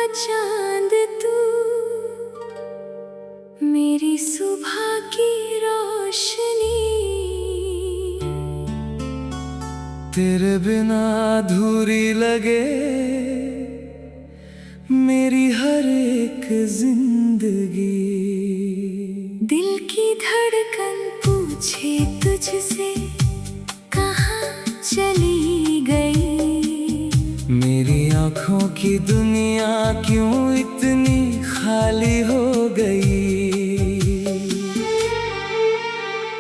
चांद तू, मेरी सुबह की रोशनी। तेरे बिना अधूरी लगे मेरी हर एक जिंदगी। दिल की धड़कन पूछे तुझसे कहाँ चली गई। मेरी आँखों की दुनिया क्यों इतनी खाली हो गई।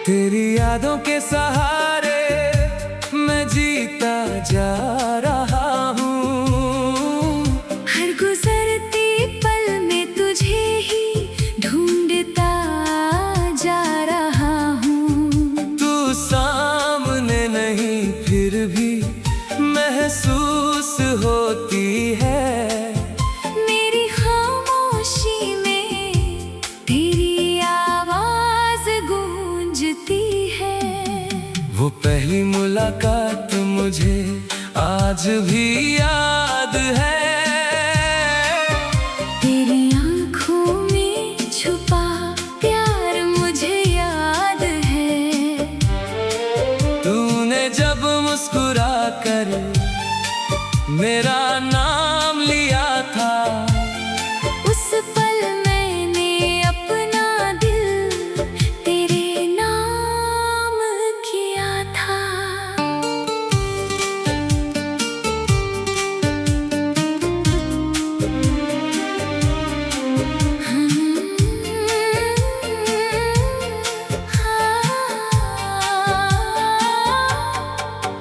तेरी यादों के सहारे मैं जीता जा रहा हूँ। हर गुजरती पल में तुझे ही ढूंढता जा रहा हूँ। तू सामने नहीं फिर भी महसूस होती है। मेरी खामोशी में तेरी आवाज गूंजती है। वो पहली मुलाकात मुझे आज भी याद है। तेरी आंखों में छुपा प्यार मुझे याद है। तूने जब मुस्कुरा कर मेरा नाम लिया था, उस पल मैंने अपना दिल तेरे नाम किया था।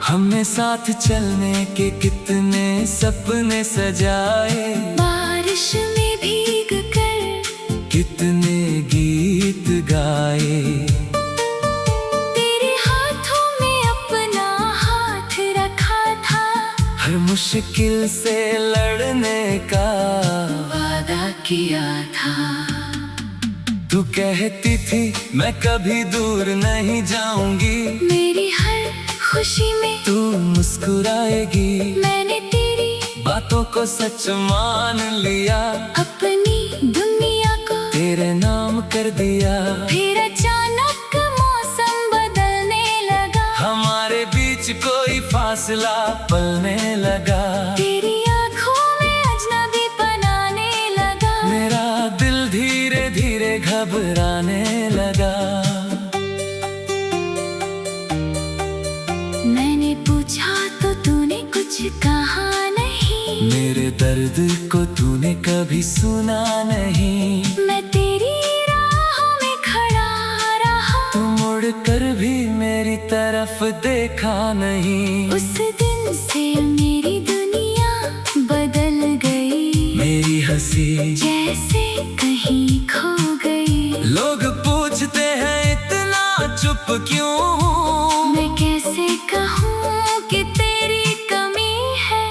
हमने साथ चलने के कितने सपने सजाए। बारिश में भीग कर कितने गीत गाए। तेरे हाथों में अपना हाथ रखा था। हर मुश्किल से लड़ने का वादा किया था। तू कहती थी मैं कभी दूर नहीं जाऊंगी। मेरी हर खुशी में तू मुस्कुराएगी। मैंने तेरी बातों को सच मान लिया। अपनी दुनिया को तेरे नाम कर दिया। फिर अचानक मौसम बदलने लगा। हमारे बीच कोई फासला पलने लगा। तेरी आंखों में अजनबी बनाने लगा। मेरा दिल धीरे धीरे घबराने लगा। मैंने पूछा तो तूने कुछ कहा नहीं। मेरे दर्द को तूने कभी सुना नहीं। मैं तेरी राहों में खड़ा रहा। तू मुड़ कर भी मेरी तरफ देखा नहीं। उस दिन से मेरी दुनिया बदल गई। मेरी हंसी जैसे कहीं खो गई। लोग पूछते हैं इतना चुप क्यों। मैं कैसे कहूँ कि तेरी कमी है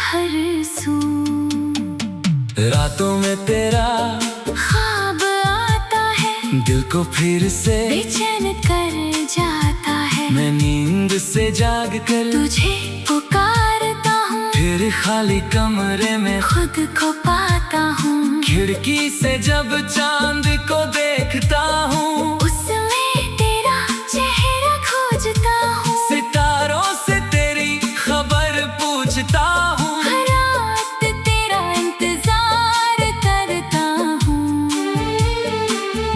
हर सू। रातों में तेरा ख्वाब आता है। दिल को फिर से बेचैन कर जाता है। मैं नींद से जाग कर तुझे पुकारता हूँ। फिर खाली कमरे में खुद को पाता हूँ। खिड़की से जब चांद को देखता हूँ। उसमें तेरा चेहरा खोजता हूँ। सितारों से तेरी खबर पूछता हूँ। हर रात तेरा इंतजार करता हूँ।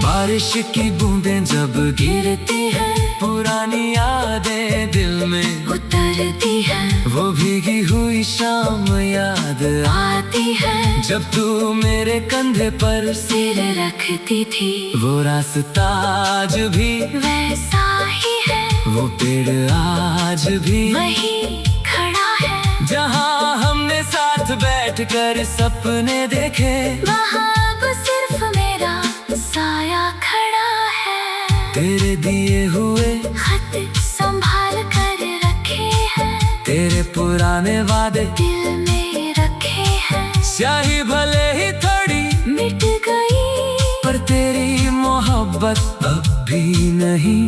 बारिश की बूंदें जब गिरती हैं, पुरानी यादें दिल में उतरती है। वो भीगी हुई शाम याद आती है। जब तू मेरे कंधे पर सिर रखती थी। वो रास्ता आज भी वैसा ही है। वो पेड़ आज भी वही खड़ा है। जहाँ हमने साथ बैठकर सपने देखे। वहाँ अब सिर्फ मेरा साया खड़ा है। तेरे दिए हुए खत संभाल कर रखे हैं। तेरे पुराने वादे दिल में रखे हैं। स्याही भले ही थोड़ी मिट गई, पर तेरी मोहब्बत अब भी नहीं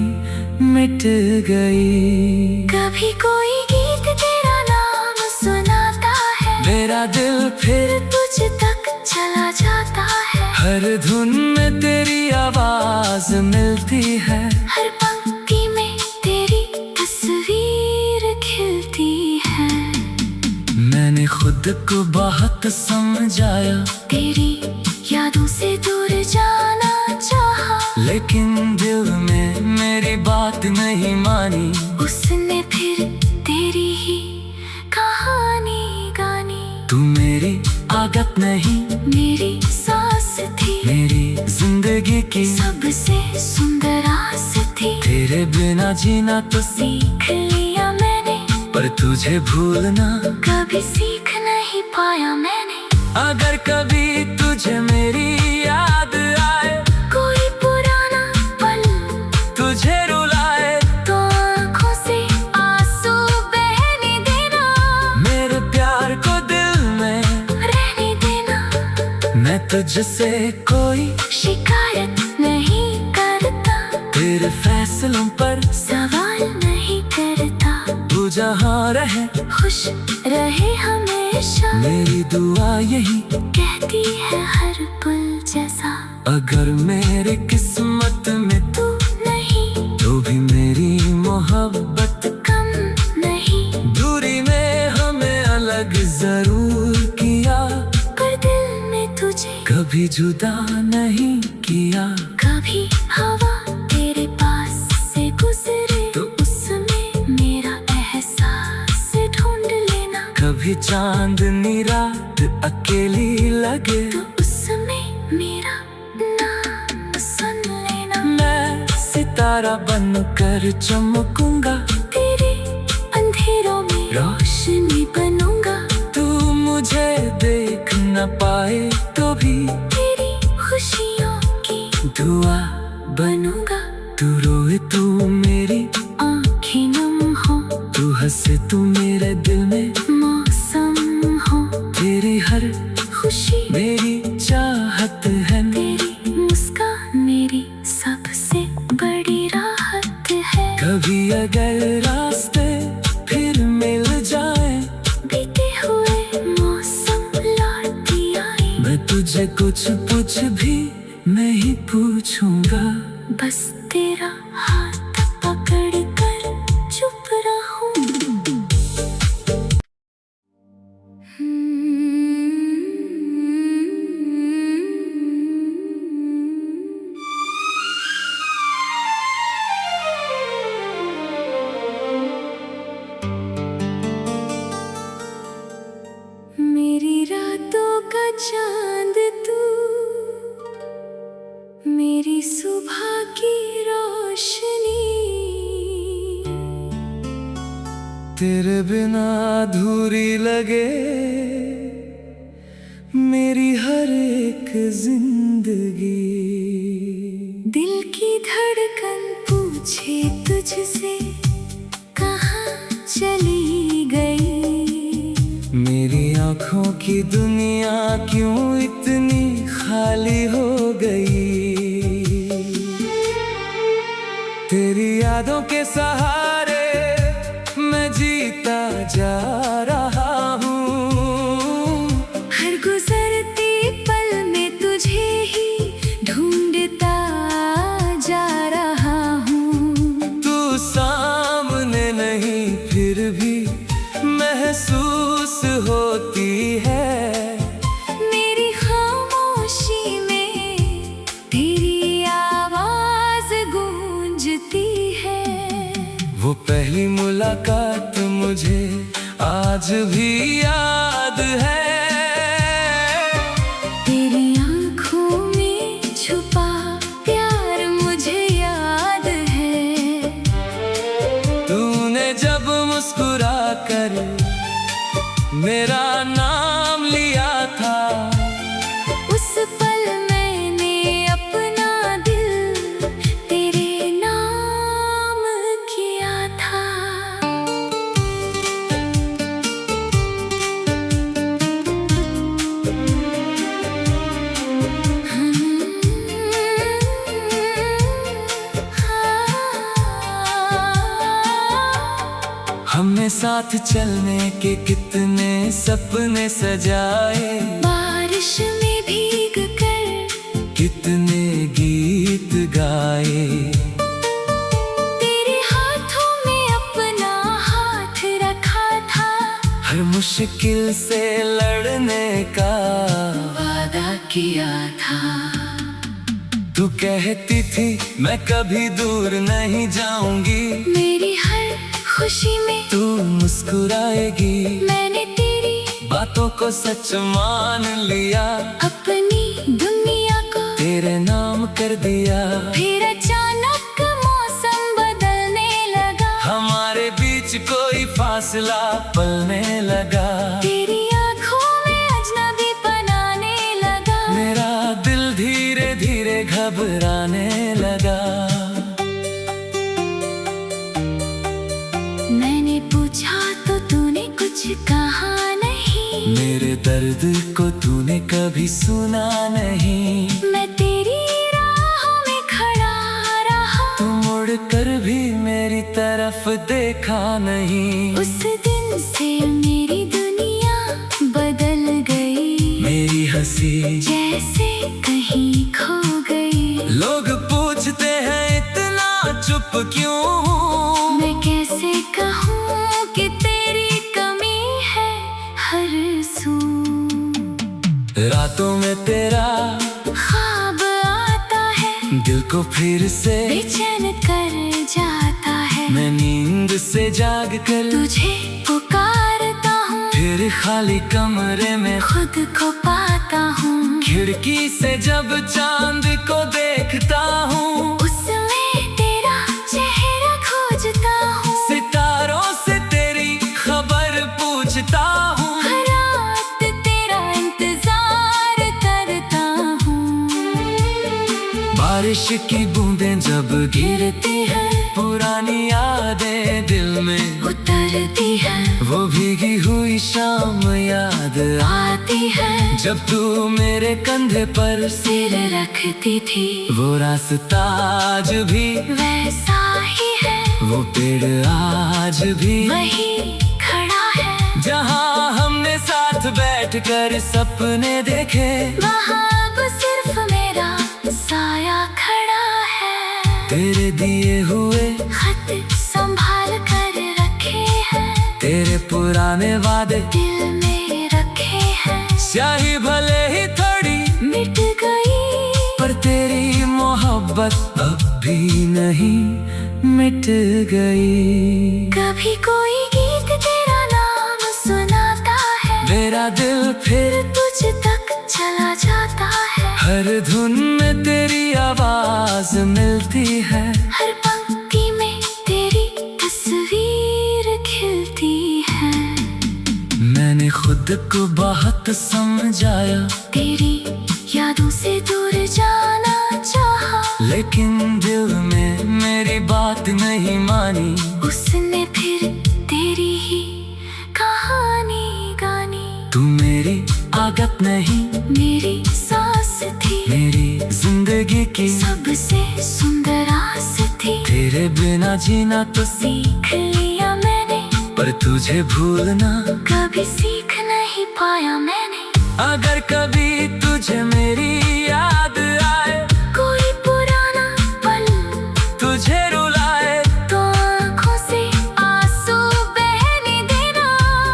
मिट गई। कभी कोई गीत तेरा नाम सुनाता है। मेरा दिल फिर तुझ तक चला जाता है। हर धुन में तेरी आवाज मिलती है, हर पंक्ति में तेरी तस्वीर खिलती है। मैंने खुद को बहुत समझाया, तेरी यादों से दूर जाना चाहा, लेकिन दिल में मेरी बात नहीं मानी। उसने फिर तेरी ही कहानी गानी। तू मेरी आदत नहीं, मेरी सांस थी, मेरी जिंदगी की सबसे सुंदर आस थी। तेरे बिना जीना तो सीख लिया मैंने, पर तुझे भूलना कभी सीख नहीं पाया मैंने। अगर कभी तुझे मेरी याद आए, कोई पुराना पल तुझे रुलाए, तो आँखों से आंसू बहने देना। मेरे प्यार को दिल में रहने देना। मैं तुझसे कोई शिकायत नहीं करता, तेरे फैसलों पर सवाल नहीं करता। तू जहाँ रहे खुश रहे हमेशा, मेरी दुआ यही कहती है हर पल जैसा। अगर मेरे किस्मत में तू नहीं तो भी मेरी मोहब्बत कम नहीं, दूरी में हमें अलग जरूर किया, पर दिल में तुझे कभी जुदा नहीं किया। कभी हवा तेरे पास से गुजरे तो उसमें मेरा एहसास ढूंढ लेना। कभी चांदनी रात अकेली लगे तो उसमें मेरा नाम सुन लेना। मैं सितारा बनकर चमकूंगा, तेरे अंधेरों में रोशनी बनूंगा। तू मुझे देख न पाए तो भी तेरी खुशियों की दुआ बनूंगा। तू रोए तू मेरी आँखें नम हो, तू हंसे तू मेरे दिल में मौसम हो। तेरी हर खुशी मेरी चाहत है, तेरी मुस्कान मेरी सबसे बड़ी राहत है। कभी अगर रास्ते फिर मिल जाए, बीते हुए मौसम लौटती आई। मैं तुझे कुछ भी नहीं पूछूंगा, बस तेरा हाथ पकड़ कर चुप रहूं। मेरी रातों का चांद तू, मेरी सुबह की रोशनी। तेरे बिना अधूरी लगे मेरी हर एक जिंदगी। दिल की धड़कन पूछे तुझसे कहाँ चली गई। मेरी आँखों की दुनिया क्यों इतनी खाली हो गई। तेरी यादों के सहारे मैं जीता जा रहा हूँ। हर गुजरते पल में तुझे ही ढूंढता जा रहा हूँ। तू सामने नहीं फिर भी महसूस होती है। मेरी खामोशी में तेरी आवाज गूंजती है। वो पहली मुलाकात मुझे आज भी याद है। तेरी आँखों में छुपा प्यार मुझे याद है। तूने जब मुस्कुरा कर मेरा नाम लिया था, उस पल मैंने अपना दिल तेरे नाम किया था। हमने साथ चलने के कितने सपने सजाए। बारिश में भी मुश्किल से लड़ने का वादा किया था। तू कहती थी मैं कभी दूर नहीं जाऊंगी, मेरी हर खुशी में तू मुस्कुराएगी। मैंने तेरी बातों को सच मान लिया, अपनी दुनिया को तेरे नाम कर दिया। फिर अचानक मौसम बदलने लगा, हमारे बीच कोई फासला पलने लगा। तेरी आंखों में अजनबी बनाने लगा, मेरा दिल धीरे धीरे घबराने लगा। मैंने पूछा तो तूने कुछ कहा नहीं, मेरे दर्द को तूने कभी सुना नहीं। मैं तेरी राहों में खड़ा रहा, तू मुड़ कर भी मेरी तरफ देखा नहीं। उस दिन से मेरी दुनिया बदल गई, मेरी हंसी जैसे कहीं खो गई। लोग पूछते हैं इतना चुप क्यों हूँ, मैं कैसे कहूँ कि तेरी कमी है हर सू। रातों में तेरा ख्वाब आता है, दिल को फिर से बेचैन कर जाता है। मैं नींद से जाग कर तुझे पुकारता हूँ, फिर खाली कमरे में खुद को पाता हूँ। खिड़की से जब चांद को देखता हूँ, उसमें तेरा चेहरा खोजता हूँ। सितारों से तेरी खबर पूछता हूँ। हर रात तेरा इंतजार करता हूँ। बारिश की बूंदें जब गिरती है, पुरानी यादें दिल में उतरती है, वो भीगी हुई शाम याद आती है। जब तू मेरे कंधे पर सिर रखती थी, वो रास्ता आज भी वैसा ही है, वो पेड़ आज भी वही खड़ा है। जहाँ हमने साथ बैठकर सपने देखे, वहाँ अब सिर्फ मेरा साया खड़ा है। तेरे दिए हुए खत संभाल कर रखे हैं, तेरे पुराने वादे दिल में रखे हैं। स्याही भले ही थोड़ी मिट गई, पर तेरी मोहब्बत अब भी नहीं मिट गई। कभी कोई गीत तेरा नाम सुनाता है, मेरा दिल फिर तुझ तक चला जाता है। हर धुन में तेरी आवाज मिलती है, हर पंक्ति में तेरी तस्वीर खिलती है। मैंने खुद को बहुत समझाया, तेरी यादों से दूर जाना चाहा, लेकिन दिल में मेरी बात नहीं मानी। उसने फिर तेरी ही कहानी गानी। तू मेरी आदत नहीं, मेरी सांस थी, मेरी जिंदगी की सबसे सुंदर आस थी। तेरे बिना जीना तो सीख लिया मैंने, पर तुझे भूलना कभी सीख नहीं पाया मैंने। अगर कभी तुझे मेरी याद आए, कोई पुराना पल तुझे रुलाए, तो आँखों से आंसू बहने देना।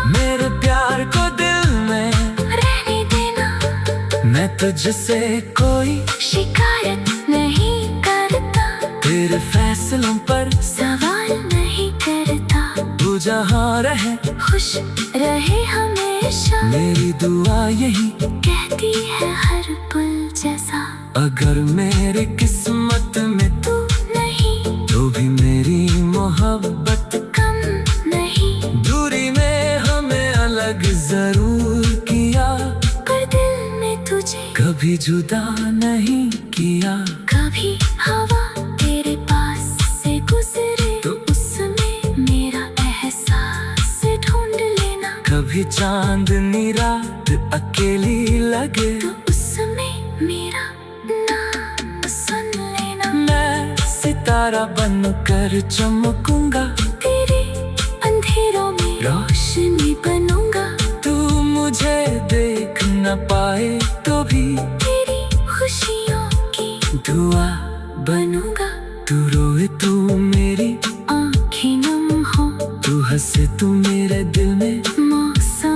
मेरे प्यार को दिल में रहने देना, मैं तुझसे कोई शिकायत नहीं करता, तेरे फैसलों पर सवाल नहीं करता। तू जहाँ रहे खुश रहे हमेशा, मेरी दुआ यही कहती है हर पल जैसा। अगर मेरे किस्मत में तू नहीं तो भी मेरी मोहब्बत कम नहीं, दूरी में हमें अलग जरूर किया, पर दिल में तुझे कभी जुदा नहीं किया। कभी हवा तेरे पास से गुजरे, तो उसमें मेरा एहसास ढूंढ लेना। कभी चांदनी रात अकेली लगे, तो उसमें मेरा नाम सुन लेना। मैं सितारा बनकर चमकूंगा, तेरे अंधेरों में रोशनी बनूंगा। तू मुझे देख न पाए तो भी तेरी खुशियों की दुआ बनूंगा। तू रोए तू मेरी आँखें नम हो, तू हंसे तू मेरे दिल में मौसम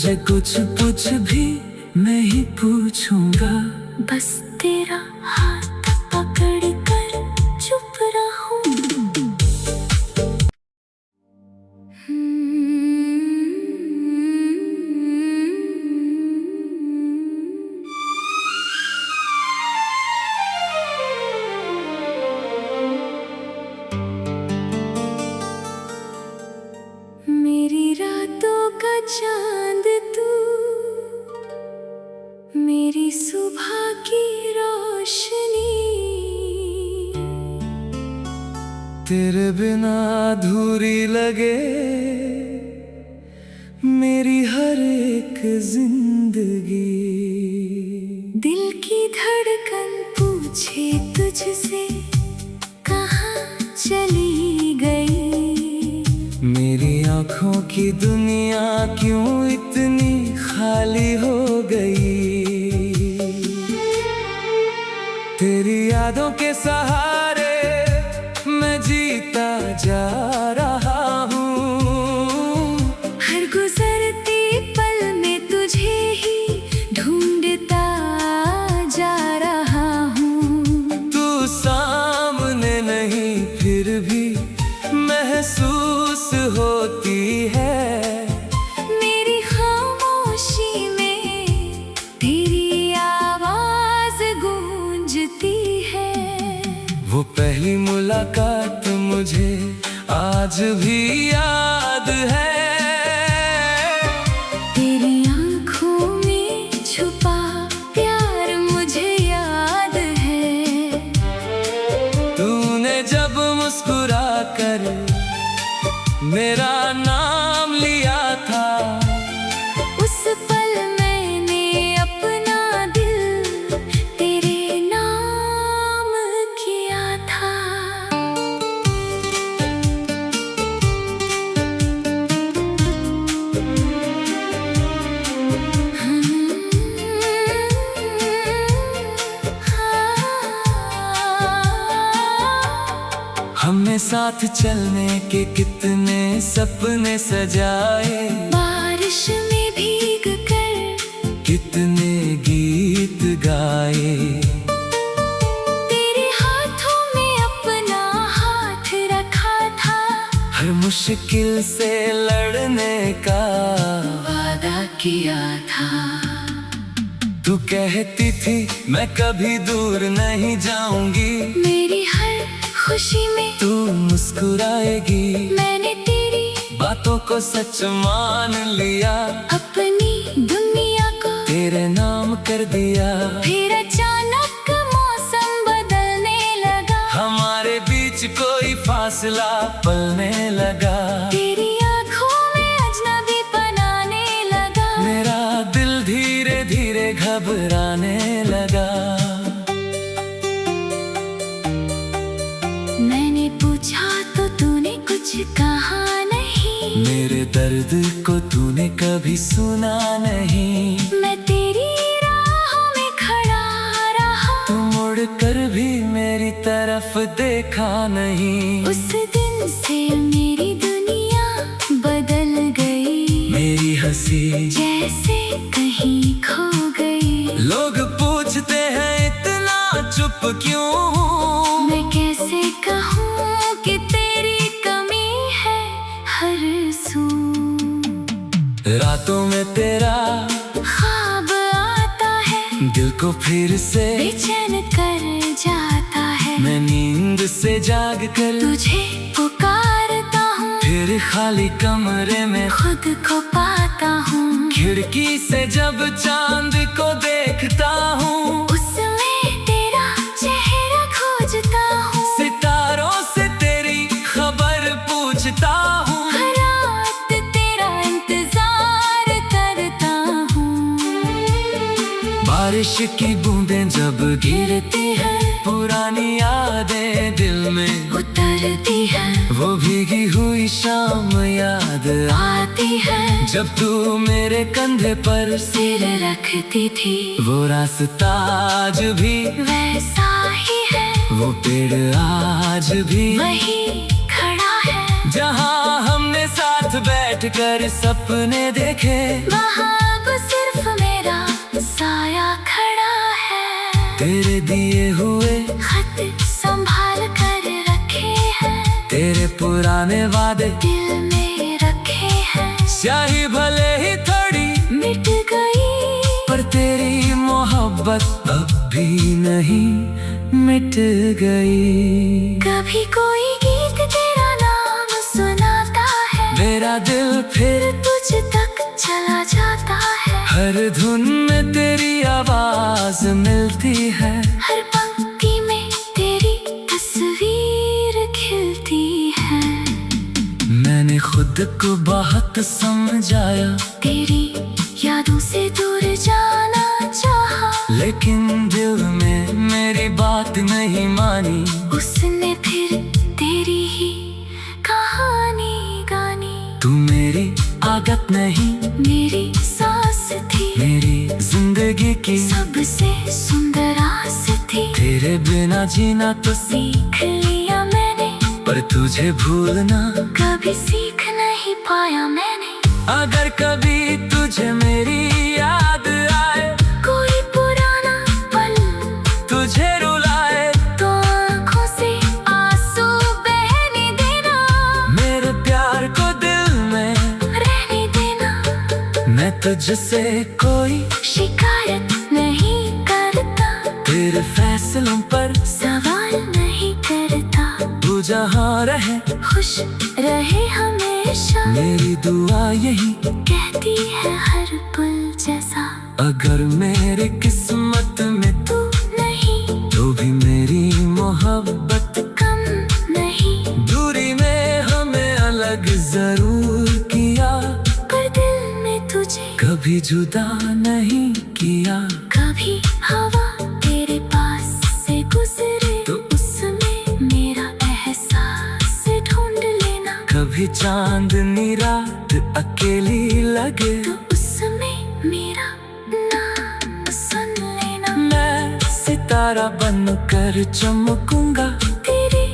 तुझे कुछ पूछ भी नहीं पूछूंगा, बस तेरा हाथ पकड़ कर चुप रहूं। मेरी रातों का चांद तू, मेरी सुबह की रोशनी, तेरे बिना अधूरी लगे मेरी हर एक जिंदगी। दिल की धड़कन पूछे तुझसे कहाँ चली गई। मेरी आँखों की दुनिया क्यों इतनी खाली हो गई। तेरी यादों के सहारे मैं जीता जा रहा हूँ। हर गुजरती पल में तुझे ही ढूंढता जा रहा हूँ। तू सामने नहीं फिर भी महसूस होती है। मेरी खामोशी में तेरी आवाज गूंजती है। वो पहली मुलाकात मुझे आज भी याद है। तेरी आंखों में छुपा प्यार मुझे याद है। तूने जब मुस्कुरा कर मेरा नाम लिया था, उस पल मैंने अपना दिल तेरे नाम किया था। हमने साथ चलने के कितने सपने सजाए। बारिश में भीग कर कितने गीत गाए। तेरे हाथों में अपना हाथ रखा था। हर मुश्किल से लड़ने का वादा किया था। तू कहती थी मैं कभी दूर नहीं जाऊंगी। मेरी हर खुशी में तू मुस्कुराएगी। मैंने तेरी बातों को सच मान लिया। अपनी दुनिया को तेरे नाम कर दिया। फिर अचानक मौसम बदलने लगा। हमारे बीच कोई फासला पलने लगा। तेरी आंखों में अजनबी बनाने लगा। मेरा दिल धीरे धीरे घबराने लगा। मैंने पूछा तो तूने कुछ कहा नहीं। मेरे दर्द को तूने कभी सुना नहीं। मैं तेरी राहों में खड़ा रहा। तू मुड़ कर भी मेरी तरफ देखा नहीं। उस दिन से मेरी दुनिया बदल गई। मेरी हंसी जैसे कहीं खो गई। लोग पूछते हैं इतना चुप क्यों। मैं कैसे कहूँ कि तेरी कमी है हर सू। रातों में तेरा ख्वाब आता है। दिल को फिर से बेचैन कर जाता है। मैं नींद से जाग कर तुझे पुकारता हूँ। फिर खाली कमरे में खुद को पाता हूँ। खिड़की से जब चांद को देखता हूँ, उसमें तेरा चेहरा खोजता हूँ। सितारों से तेरी खबर पूछता हूँ। हर रात तेरा इंतजार करता हूँ। बारिश की बूंदें जब गिरती हैं, पुरानी यादें दिल में उतरती है। वो भीगी हुई शाम याद आती है। जब तू मेरे कंधे पर सिर रखती थी। वो रास्ता आज भी वैसा ही है। वो पेड़ आज भी वही खड़ा है। जहाँ हमने साथ बैठ बैठ कर सपने देखे, वहाँ अब सिर्फ मेरा साया खड़ा है। तेरे दिए हुए खत संभाल कर रखे हैं, तेरे पुराने वादे दिल में रखे हैं। स्याही भले ही थोड़ी मिट गई, पर तेरी मोहब्बत अब भी नहीं मिट गई। कभी कोई गीत तेरा नाम सुनाता है, मेरा दिल फिर तुझ तक चला जाता है। हर धुन में तेरी आवाज मिलती है, हर पंक्ति में तेरी तस्वीर खिलती है। मैंने खुद को बहुत समझाया, तेरी यादों से दूर जाना चाहा, लेकिन दिल में मेरी बात नहीं मानी। उसने फिर तेरी ही कहानी गानी। तू मेरी आदत नहीं, मेरी सांस थी, मेरी जिंदगी की सबसे सुंदर आस थी। तेरे बिना जीना तो सीख लिया मैंने, पर तुझे भूलना कभी सीख नहीं पाया मैंने। अगर कभी तुझे मेरी याद आए, कोई पुराना पल तुझे रुलाए, तो आँखों से आंसू बहने देना। मेरे प्यार को दिल में रहने देना, मैं तुझसे कोई शिकायत नहीं करता, तेरे फैसलों पर सवाल नहीं करता। तू जहाँ रहे खुश रहे हमेशा, मेरी दुआ यही कहती है हर पल जैसा। अगर मेरे किस्मत में तू नहीं तो भी मेरी मोहब्बत कम नहीं, दूरी में हमें अलग जरूर किया, पर दिल में तुझे कभी जुदा नहीं किया। कभी हवा तेरे पास से गुजरे, तो उसमें मेरा एहसास ढूंढ लेना। कभी चांदनी रात अकेली लगे, तो उसमें मेरा नाम सुन लेना। मैं सितारा बनकर चमकूंगा, तेरे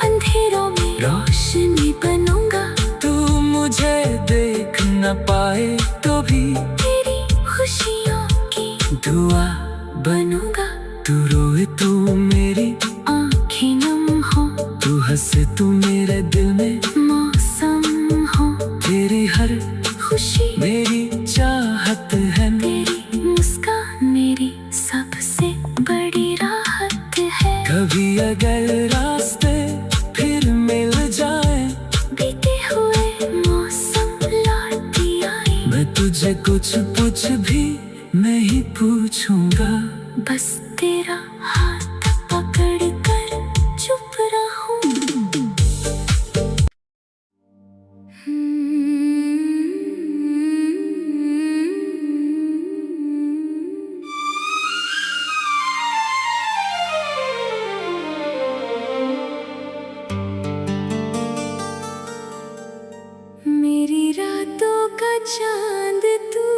अंधेरों में रोशनी बनूंगा। तू मुझे देख न पाए तो भी तेरी खुशियों की दुआ बनूंगा। तू रोए तू मेरी आँखें नम हो, तू हंसे तू मेरे दिल में मौसम हो। तेरी हर खुशी मेरी चाहत है, तेरी मुस्कान मेरी सबसे बड़ी राहत है। कभी अगर रास्ते फिर मिल जाए, बीते हुए मौसम लौट आए, मैं तुझे कुछ भी नहीं पूछूंगा, बस तेरा हाथ पकड़ कर चुप रहूं। मेरी रातों का चांद तू,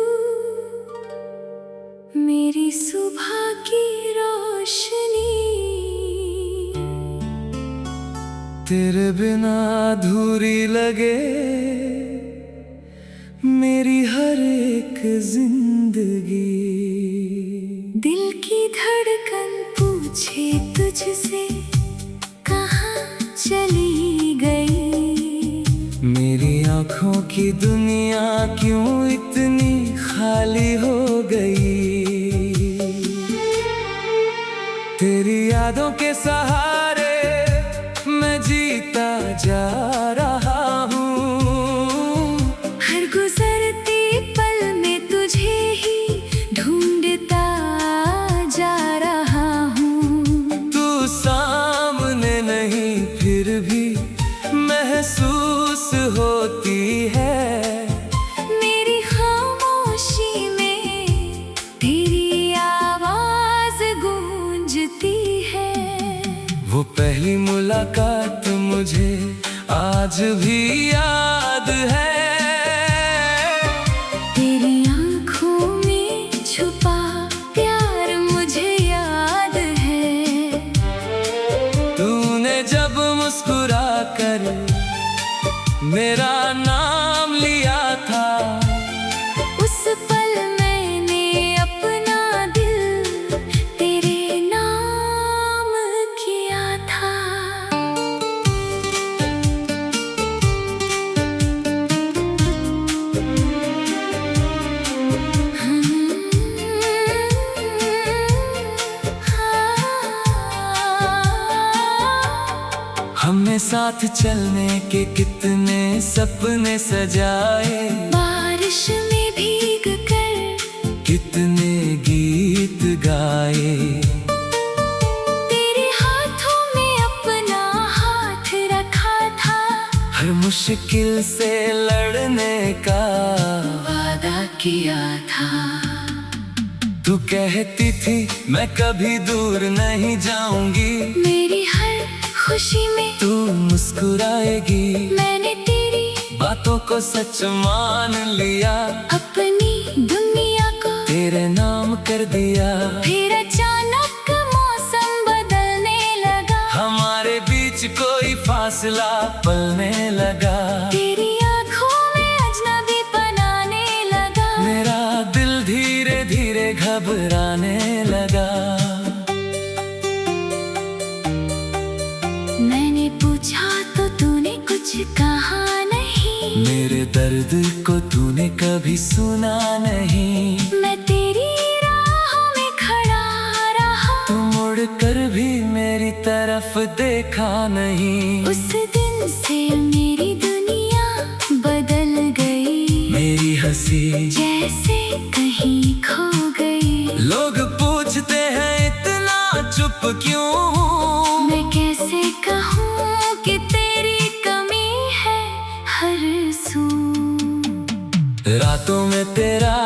मेरी सुबह की रोशनी। तेरे बिना अधूरी लगे मेरी हर एक जिंदगी। दिल की धड़कन पूछे तुझसे कहाँ चली गई। मेरी आँखों की दुनिया क्यों इतनी खाली हो गई। तेरी यादों के सहारे मैं जीता जा रहा हूँ। हर गुजरती पल में तुझे ही ढूंढता जा रहा हूँ। तू सामने नहीं फिर भी महसूस होती है। मेरी खामोशी में तेरी आवाज गूंजती है। वो पहली मुलाकात मुझे आज भी याद है। तेरी आँखों में छुपा प्यार मुझे याद है। तूने जब मुस्कुरा कर मेरा नाम लिया, साथ चलने के कितने सपने सजाए, बारिश में भीग कर कितने गीत गाए। तेरे हाथों में अपना हाथ रखा था, हर मुश्किल से लड़ने का वादा किया था। तू कहती थी मैं कभी दूर नहीं जाऊंगी, मेरी हर खुशी में तू मुस्कुराएगी। मैंने तेरी बातों को सच मान लिया, अपनी दुनिया को तेरे नाम कर दिया। फिर अचानक मौसम बदलने लगा, हमारे बीच कोई फासला पलने लगा। तेरी आँखों में अजनबी बनाने लगा, मेरा दिल धीरे धीरे घबराने लगा। मैंने पूछा तो तूने कुछ कहा नहीं, मेरे दर्द को तूने कभी सुना नहीं। मैं तेरी राहों में खड़ा रहा, तू मुड़ कर भी मेरी तरफ देखा नहीं। उस दिन से मेरी दुनिया बदल गई, मेरी हंसी जैसे कहीं खो गई। लोग पूछते हैं इतना चुप क्यों, मैं कैसे कहूँ कि तेरी कमी है हर सू। रातों में तेरा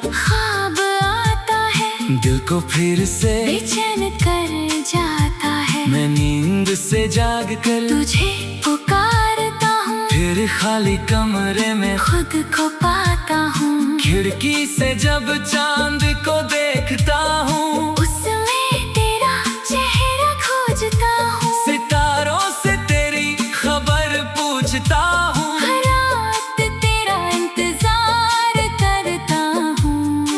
ख्वाब आता है, दिल को फिर से बेचैन कर जाता है। मैं नींद से जाग कर तुझे पुकारता हूँ, फिर खाली कमरे में खुद को पाता हूँ। खिड़की से जब चांद को देखता हूँ, उसमें तेरा चेहरा खोजता हूँ। सितारों से तेरी खबर पूछता हूँ। हर रात तेरा इंतजार करता हूँ।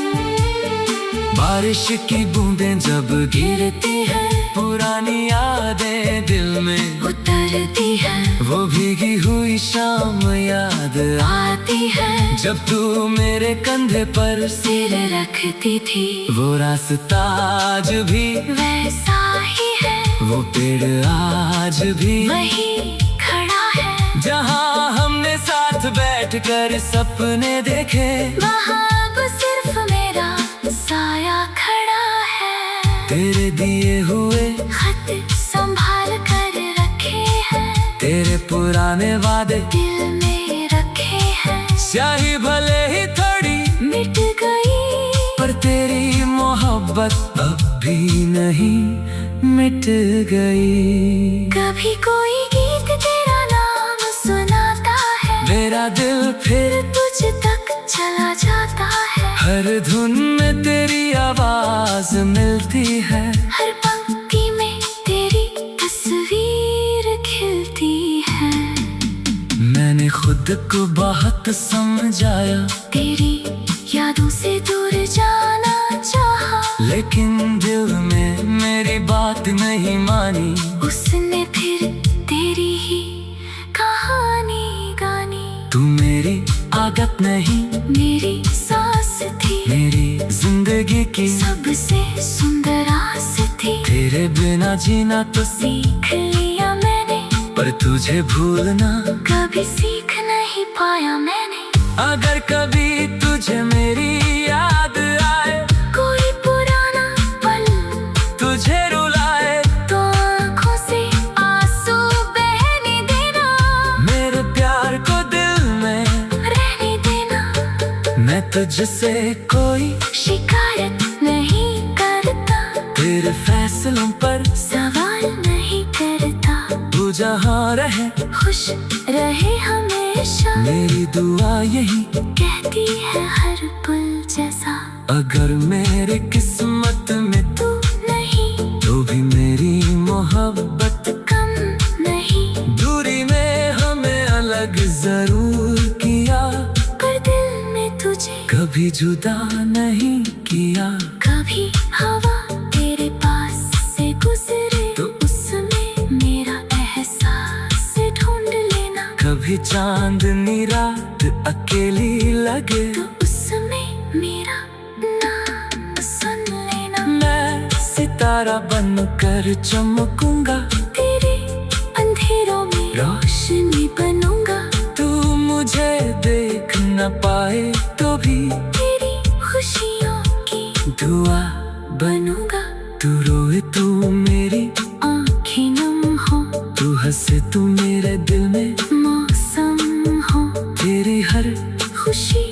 बारिश की बूंदें जब गिरती हैं, पुरानी यादें दिल में उतरती है, वो भीगी हुई शाम याद आती है। जब तू मेरे कंधे पर सिर रखती थी, वो रास्ता आज भी वैसा ही है, वो पेड़ आज भी वही खड़ा है। जहाँ हमने साथ बैठकर सपने देखे, वहाँ अब सिर्फ मेरा साया खड़ा है। तेरे दिए हुए खत संभाल कर रखे हैं, तेरे पुराने वादे दिल में रखे हैं। स्याही भले ही थोड़ी मिट गई, पर तेरी मोहब्बत अब भी नहीं मिट गई। कभी कोई गीत तेरा नाम सुनाता है, मेरा दिल फिर तुझ तक चला जाता है। हर धुन में तेरी आवाज मिलती है, हर पंक्ति में तेरी तस्वीर खिलती है। मैंने खुद को बहुत समझाया, तेरी यादों से दूर जाना चाहा, लेकिन दिल में मेरी बात नहीं मानी। उसने फिर तेरी ही कहानी गानी। तू मेरी आदत नहीं, मेरी सांस थी, मेरी जिंदगी की सबसे सुंदर आस थी। तेरे बिना जीना तो सीख लिया मैंने, पर तुझे भूलना कभी सीख नहीं पाया मैंने। अगर कभी तुझे मेरी याद आए, कोई पुराना पल तुझे रुलाए, तो आँखों से आंसू बहने देना। मेरे प्यार को दिल में रहने देना, मैं तुझसे कोई शिकायत नहीं करता, तेरे फैसलों पर सवाल नहीं करता। तू जहाँ रहे खुश रहे हमेशा, मेरी दुआ यही कहती है हर पल जैसा। अगर मेरे किस्मत में तू नहीं तो भी मेरी मोहब्बत कम नहीं, दूरी में हमें अलग जरूर किया, पर दिल में तुझे कभी जुदा नहीं किया। कभी हवा तेरे पास से गुजरे तो उसमें मेरा एहसास ढूंढ लेना। कभी चांदनी रात अकेली लगे, तो उसमें मेरा नाम सुन लेना। मैं सितारा बनकर चमकूंगा, तेरे अंधेरों में रोशनी बनूंगा। तू मुझे देख न पाए तो भी तेरी खुशियों की दुआ बनूंगा। तू रोए तू मेरी आँखें नम हो, तू हंसे तू मेरे दिल में मौसम हो, तेरी हर खुशी